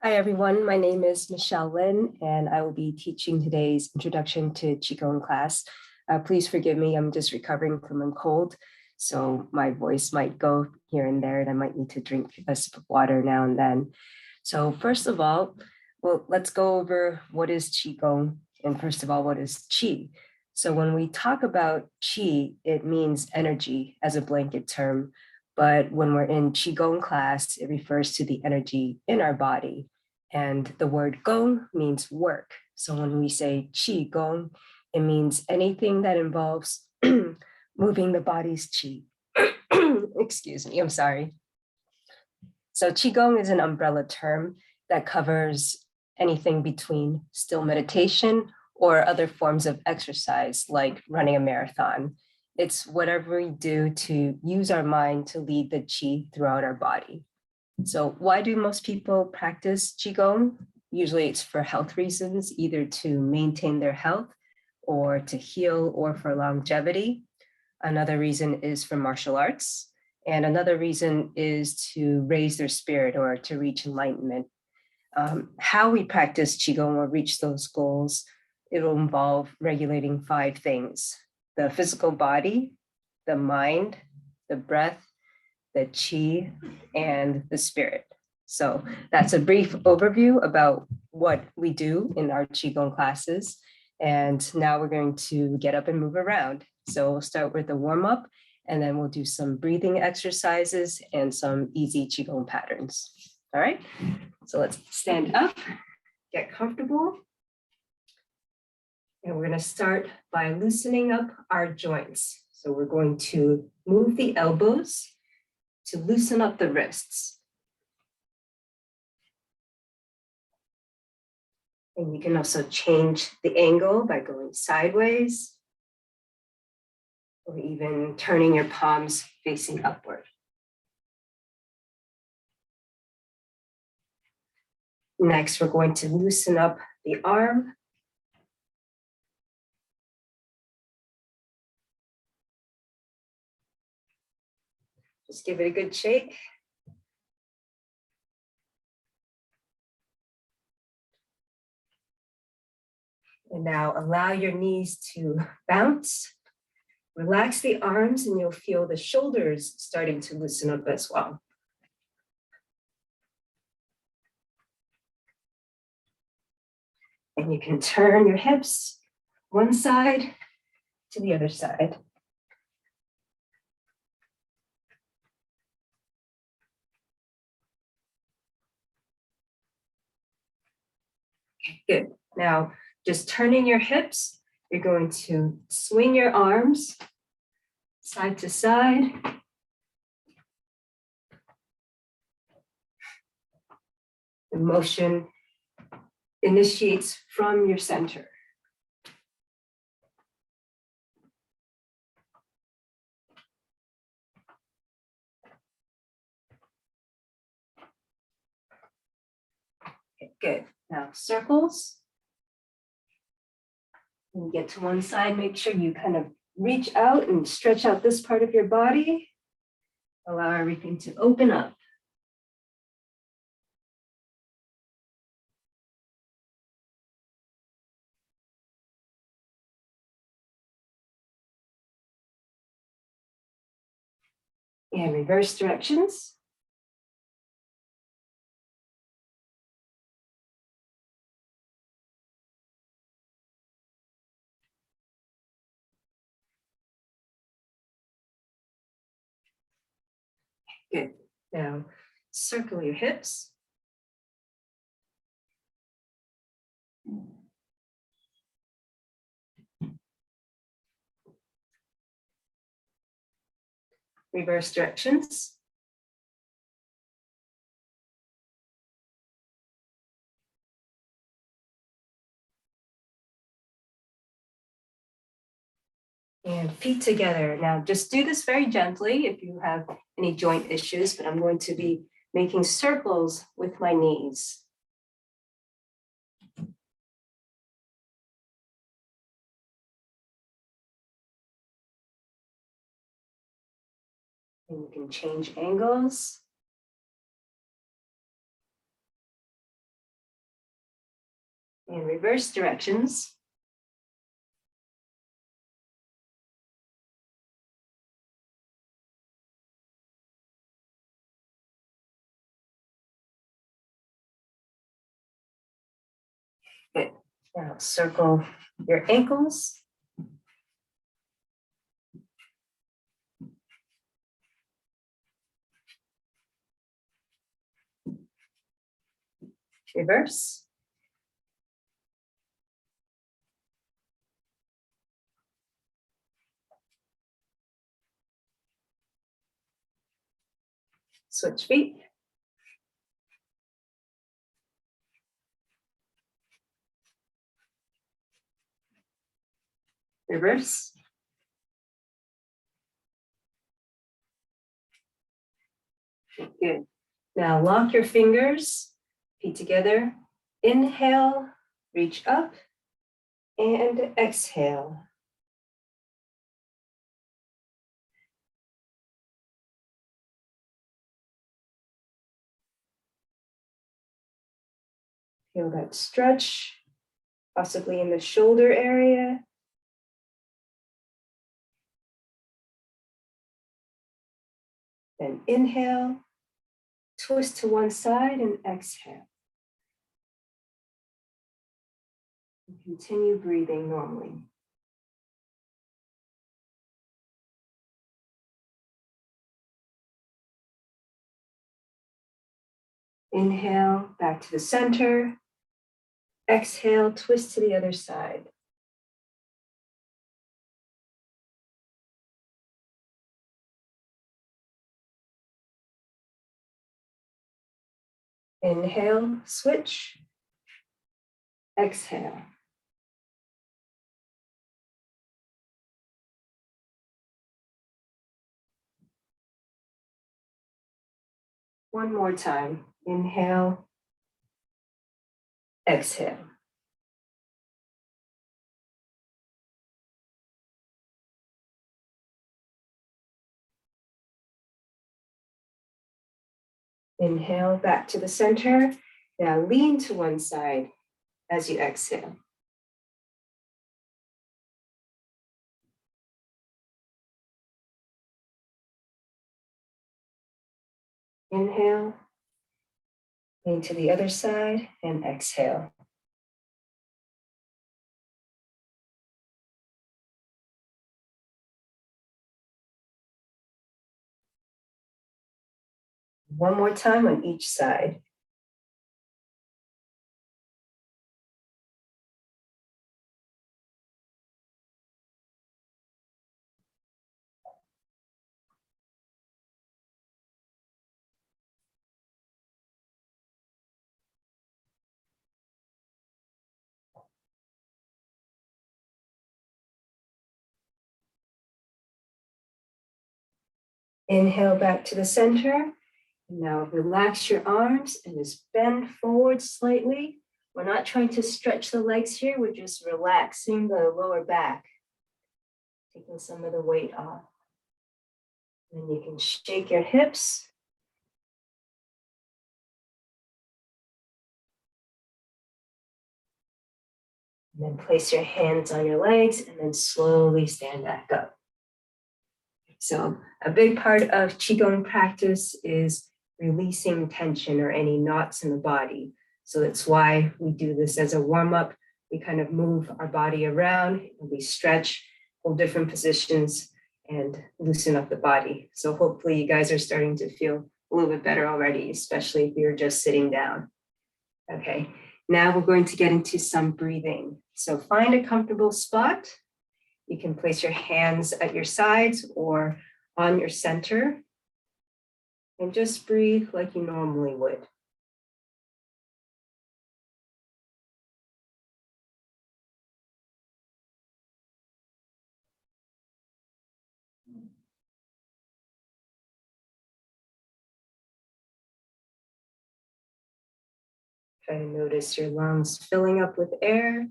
Hi, everyone. My name is Michelle Lin, and I will be teaching today's Introduction to Qigong class. Please forgive me, I'm just recovering from a cold, so my voice might go here and there, and I might need to drink a sip of water now and then. So first of all, well, let's go over what is Qigong, and first of all, what is Qi? So when we talk about Qi, it means energy as a blanket term. But when we're in Qigong class, it refers to the energy in our body. And the word gong means work. So when we say Qigong, it means anything that involves moving the body's qi. Excuse me, I'm sorry. So Qigong is an umbrella term that covers anything between still meditation or other forms of exercise like running a marathon. It's whatever we do to use our mind to lead the qi throughout our body. So why do most people practice Qigong? Usually it's for health reasons, either to maintain their health or to heal or for longevity. Another reason is for martial arts. And another reason is to raise their spirit or to reach enlightenment. How we practice Qigong or reach those goals, it'll involve regulating 5 things: the physical body, the mind, the breath, the qi, and the spirit. So that's a brief overview about what we do in our Qigong classes. And now we're going to get up and move around. So we'll start with a warm up, and then we'll do some breathing exercises and some easy Qigong patterns. All right, so let's stand up, get comfortable. And we're going to start by loosening up our joints. So we're going to move the elbows to loosen up the wrists. And you can also change the angle by going sideways or even turning your palms facing upward. Next, we're going to loosen up the arm. Just give it a good shake. And now allow your knees to bounce. Relax the arms and you'll feel the shoulders starting to loosen up as well. And you can turn your hips one side to the other side. Okay, good. Now, just turning your hips, you're going to swing your arms side to side. The motion initiates from your center. Okay, good. Now, circles. When you get to one side, make sure you kind of reach out and stretch out this part of your body. Allow everything to open up. And reverse directions. Good. Now, circle your hips. Reverse directions. And feet together. Now, just do this very gently if you have any joint issues, but I'm going to be making circles with my knees. And you can change angles. And reverse directions. Good. Now circle your ankles. Reverse. Switch feet. Reverse. Good. Now lock your fingers, feet together. Inhale, reach up, and exhale. Feel that stretch, possibly in the shoulder area. Then inhale, twist to one side and exhale. And continue breathing normally. Inhale, back to the center. Exhale, twist to the other side. Inhale, switch. Exhale. One more time. Inhale, exhale. Inhale, back to the center. Now lean to one side as you exhale. Inhale, lean to the other side and exhale. One more time on each side. Inhale back to the center. Now relax your arms and just bend forward slightly. We're not trying to stretch the legs here. We're just relaxing the lower back, taking some of the weight off. Then you can shake your hips. And then place your hands on your legs and then slowly stand back up. So a big part of Qigong practice is releasing tension or any knots in the body. So that's why we do this as a warm-up. We kind of move our body around and we stretch, hold different positions and loosen up the body. So hopefully you guys are starting to feel a little bit better already, especially if you're just sitting down. Okay, now we're going to get into some breathing. So find a comfortable spot. You can place your hands at your sides or on your center and just breathe like you normally would. Try to notice your lungs filling up with air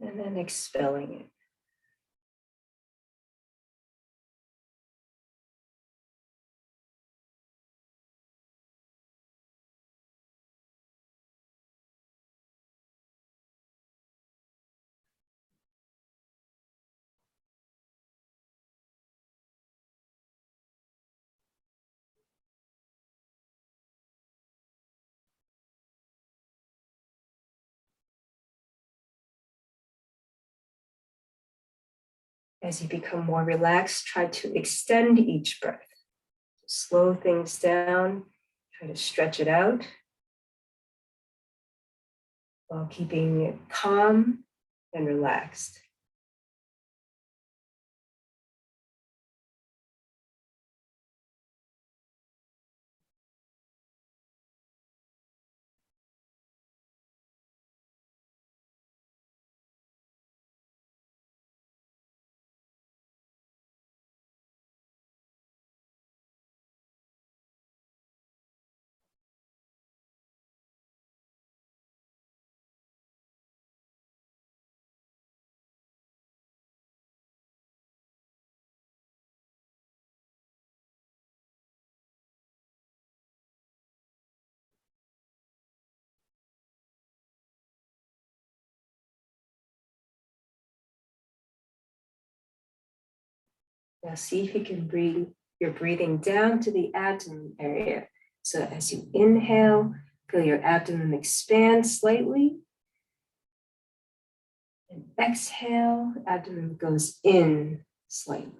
and then expelling it. As you become more relaxed, try to extend each breath. Slow things down, try to stretch it out while keeping it calm and relaxed. Now see if you can breathe your breathing down to the abdomen area. So as you inhale, feel your abdomen expand slightly. And exhale, abdomen goes in slightly.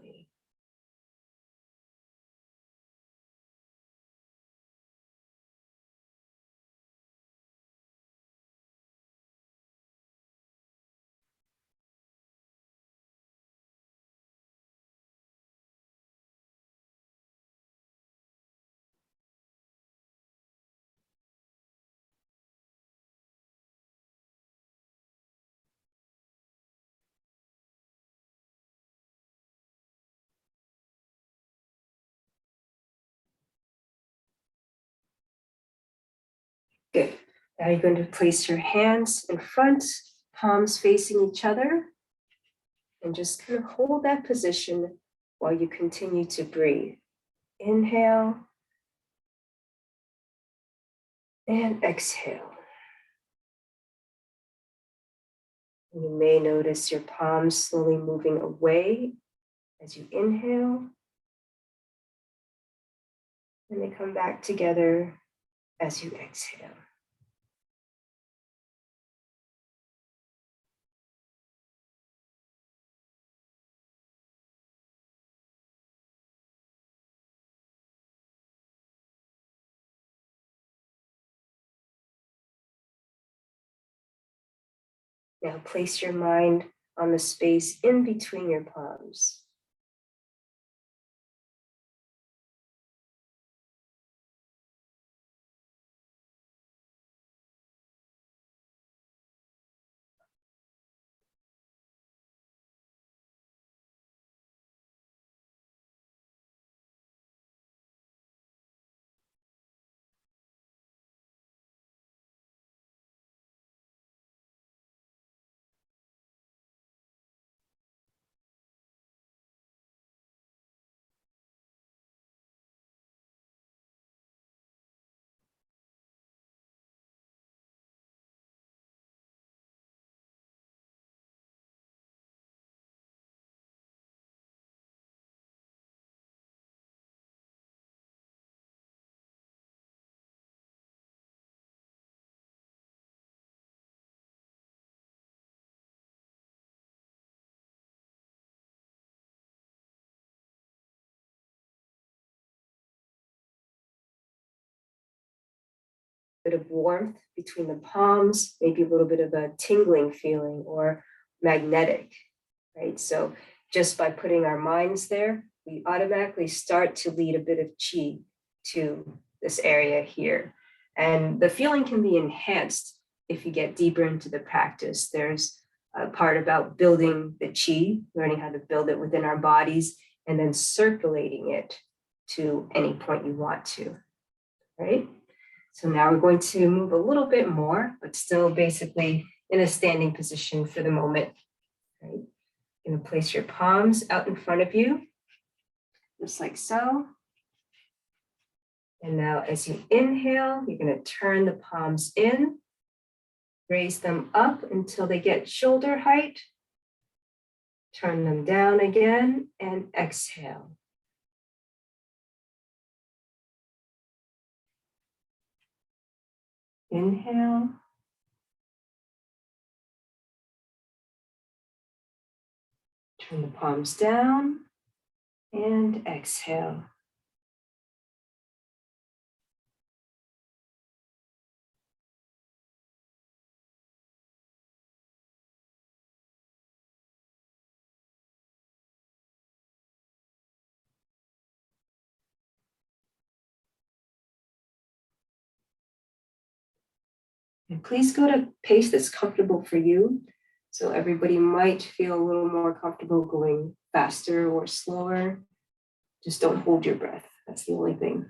Good. Now you're going to place your hands in front, palms facing each other, and just kind of hold that position while you continue to breathe. Inhale and exhale. You may notice your palms slowly moving away as you inhale, and they come back together as you exhale. Now place your mind on the space in between your palms. Bit of warmth between the palms, maybe a little bit of a tingling feeling or magnetic, right? So just by putting our minds there, we automatically start to lead a bit of qi to this area here. And the feeling can be enhanced if you get deeper into the practice. There's a part about building the qi, learning how to build it within our bodies, and then circulating it to any point you want to, right? So now we're going to move a little bit more, but still basically in a standing position for the moment, right? You're going to place your palms out in front of you, just like so. And now as you inhale, you're going to turn the palms in, raise them up until they get shoulder height, turn them down again, and exhale. Inhale. Turn the palms down and exhale. And please go at a pace that's comfortable for you. So everybody might feel a little more comfortable going faster or slower. Just don't hold your breath. That's the only thing.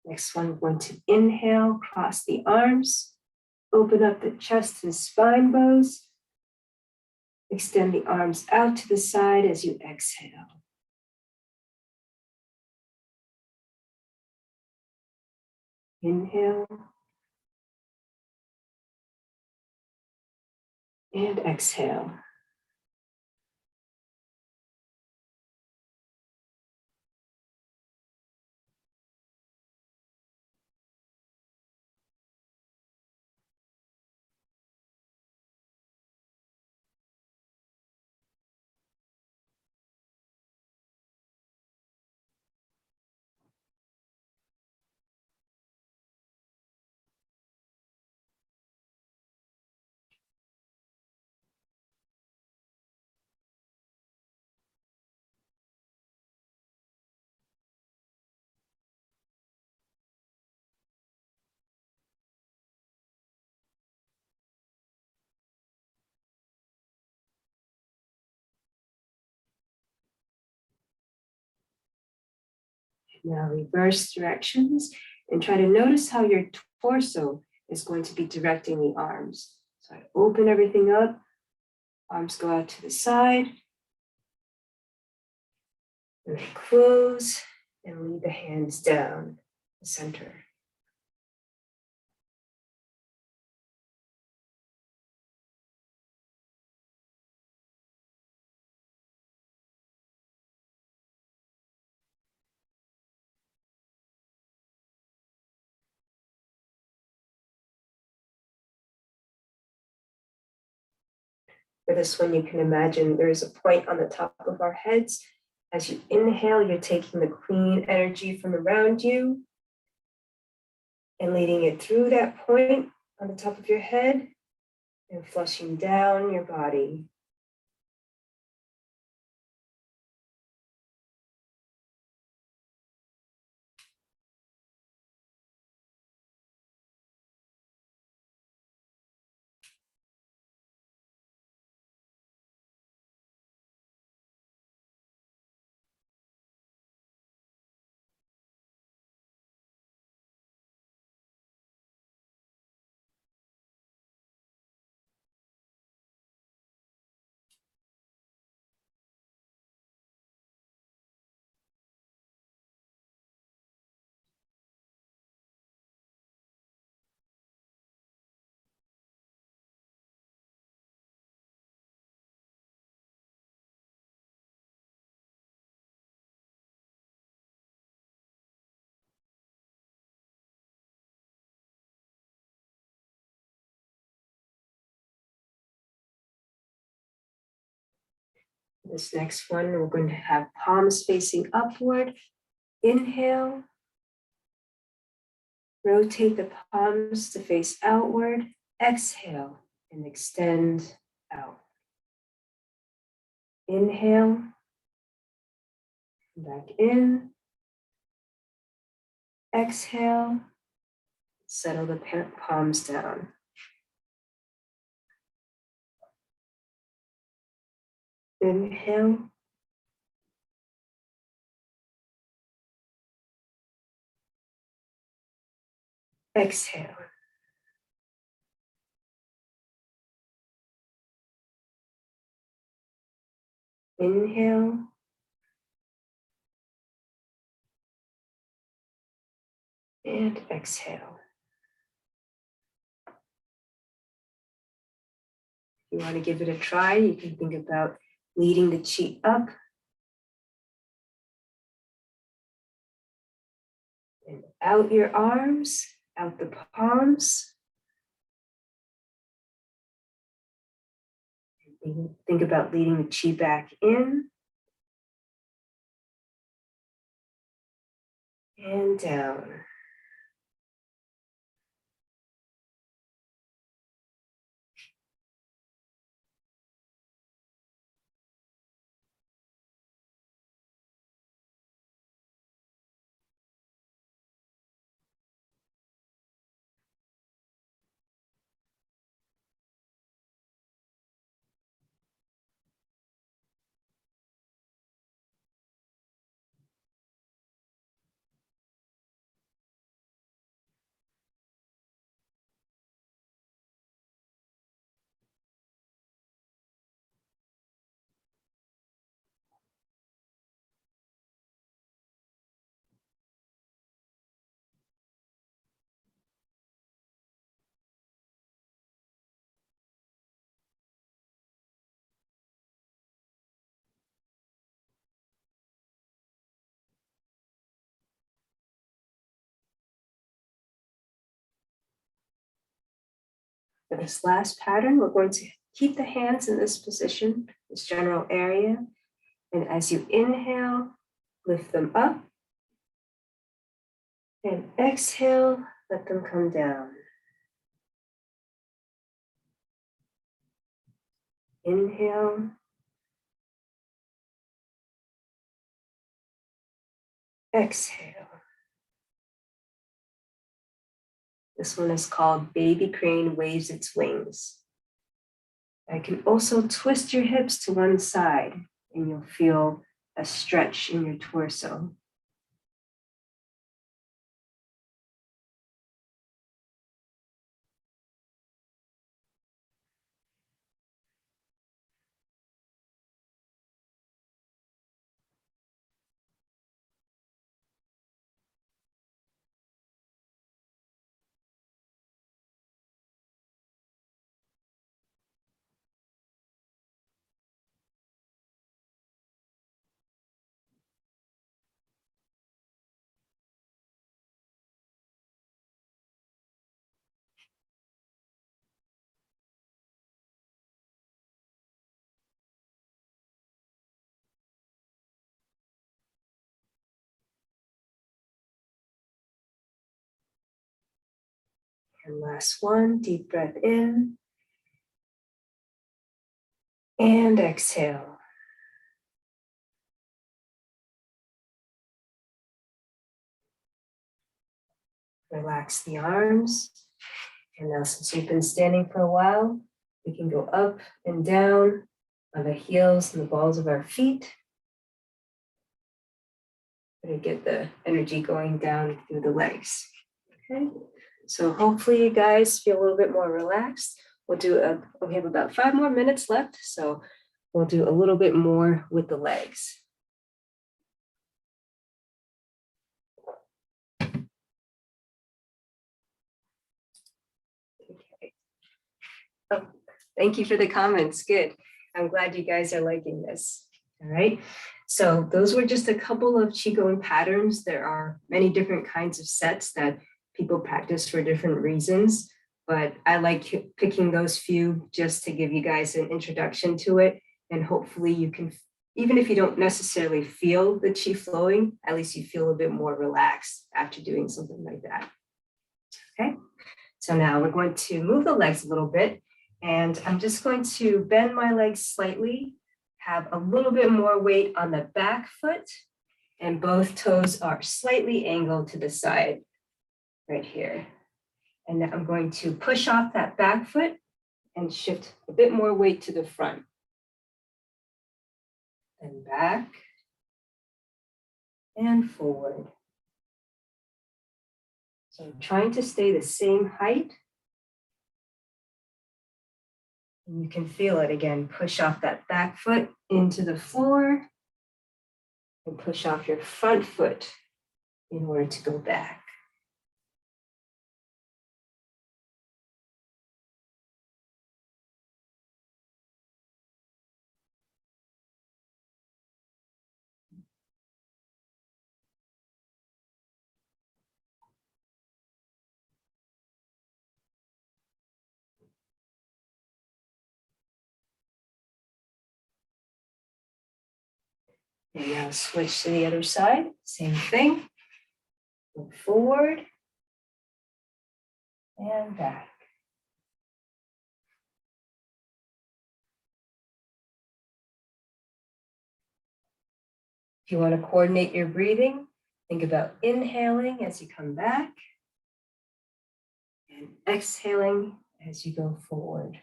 Next one, we're going to inhale, cross the arms, open up the chest and spine bows. Extend the arms out to the side as you exhale. Inhale and exhale. Now reverse directions and try to notice how your torso is going to be directing the arms. So I open everything up, arms go out to the side, and then close and lead the hands down the center. For this one, you can imagine there is a point on the top of our heads. As you inhale, you're taking the clean energy from around you and leading it through that point on the top of your head and flushing down your body. This next one, we're going to have palms facing upward. Inhale. Rotate the palms to face outward. Exhale and extend out. Inhale. Back in. Exhale. Settle the palms down. Inhale. Exhale. Inhale. And exhale. If you want to give it a try, you can think about leading the chi up and out your arms, out the palms. Think about leading the chi back in and down. For this last pattern, we're going to keep the hands in this position, this general area. And as you inhale, lift them up. And exhale, let them come down. Inhale. Exhale. This one is called Baby Crane Waves Its Wings. I can also twist your hips to one side and you'll feel a stretch in your torso. And last one, deep breath in and exhale. Relax the arms. And now since you've been standing for a while, we can go up and down on the heels and the balls of our feet. To get the energy going down through the legs. Okay, so hopefully you guys feel a little bit more relaxed. We have about 5 more minutes left, so we'll do a little bit more with the legs. Okay. Oh, thank you for the comments. Good. I'm glad you guys are liking this. All right. So those were just a couple of Qigong patterns. There are many different kinds of sets that people practice for different reasons, but I like picking those few just to give you guys an introduction to it. And hopefully you can, even if you don't necessarily feel the Qi flowing, at least you feel a bit more relaxed after doing something like that. Okay, so now we're going to move the legs a little bit, and I'm just going to bend my legs slightly, have a little bit more weight on the back foot, and both toes are slightly angled to the side right here. And now I'm going to push off that back foot and shift a bit more weight to the front. And back and forward. So I'm trying to stay the same height. And you can feel it again. Push off that back foot into the floor and push off your front foot in order to go back. And now switch to the other side, same thing. Go forward and back. If you want to coordinate your breathing, think about inhaling as you come back and exhaling as you go forward.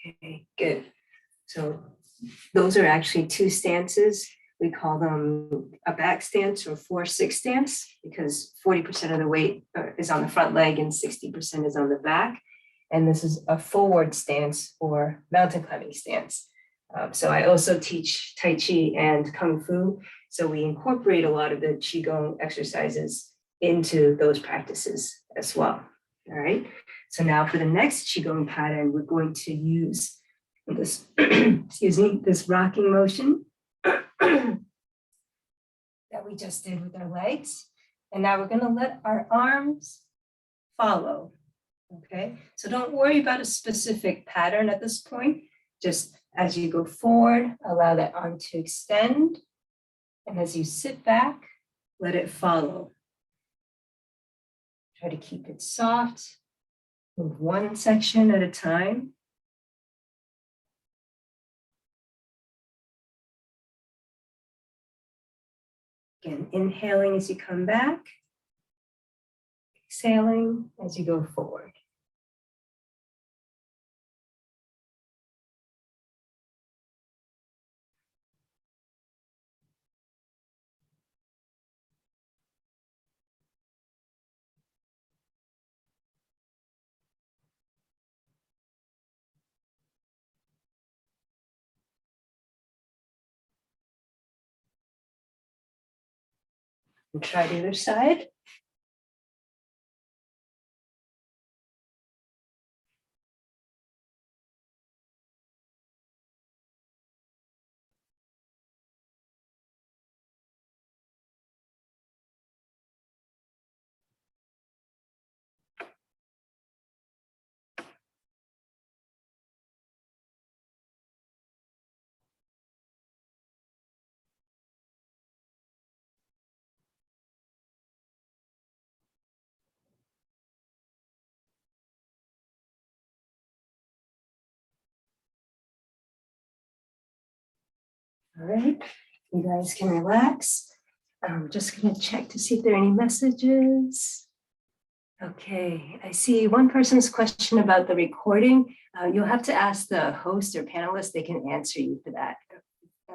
Okay, good. So those are actually two stances. We call them a back stance or 4-6 stance because 40% of the weight is on the front leg and 60% is on the back. And this is a forward stance or mountain climbing stance. So I also teach Tai Chi and Kung Fu. So we incorporate a lot of the Qigong exercises into those practices as well. All right. So now for the next Qigong pattern, we're going to use this, excuse me, this rocking motion that we just did with our legs. And now we're going to let our arms follow. Okay, so don't worry about a specific pattern at this point. Just as you go forward, allow that arm to extend. And as you sit back, let it follow. Try to keep it soft. Move one section at a time. Again, inhaling as you come back. Exhaling as you go forward. And try the other side. All right, you guys can relax. I'm just going to check to see if there are any messages. Okay, I see one person's question about the recording. You'll have to ask the host or panelist. They can answer you for that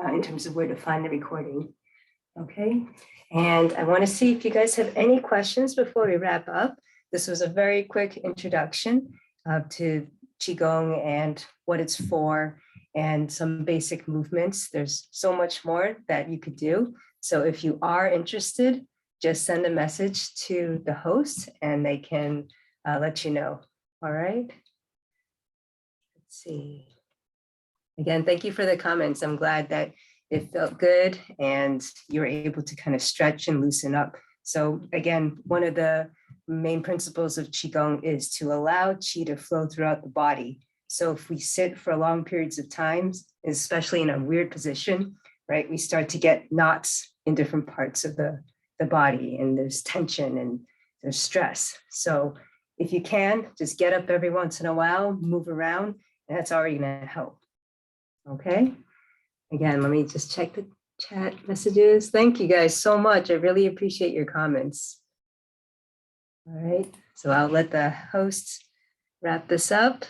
in terms of where to find the recording. Okay, and I want to see if you guys have any questions before we wrap up. This was a very quick introduction to Qigong and what it's for and some basic movements. There's so much more that you could do. So if you are interested, just send a message to the host and they can let you know. All right. Let's see. Again, thank you for the comments. I'm glad that it felt good and you were able to kind of stretch and loosen up. So again, one of the main principles of Qigong is to allow Qi to flow throughout the body. So if we sit for long periods of time, especially in a weird position, right, we start to get knots in different parts of the body and there's tension and there's stress. So if you can, just get up every once in a while, move around, and that's already gonna help. Okay. Again, let me just check the chat messages. Thank you guys so much. I really appreciate your comments. All right, so I'll let the hosts wrap this up.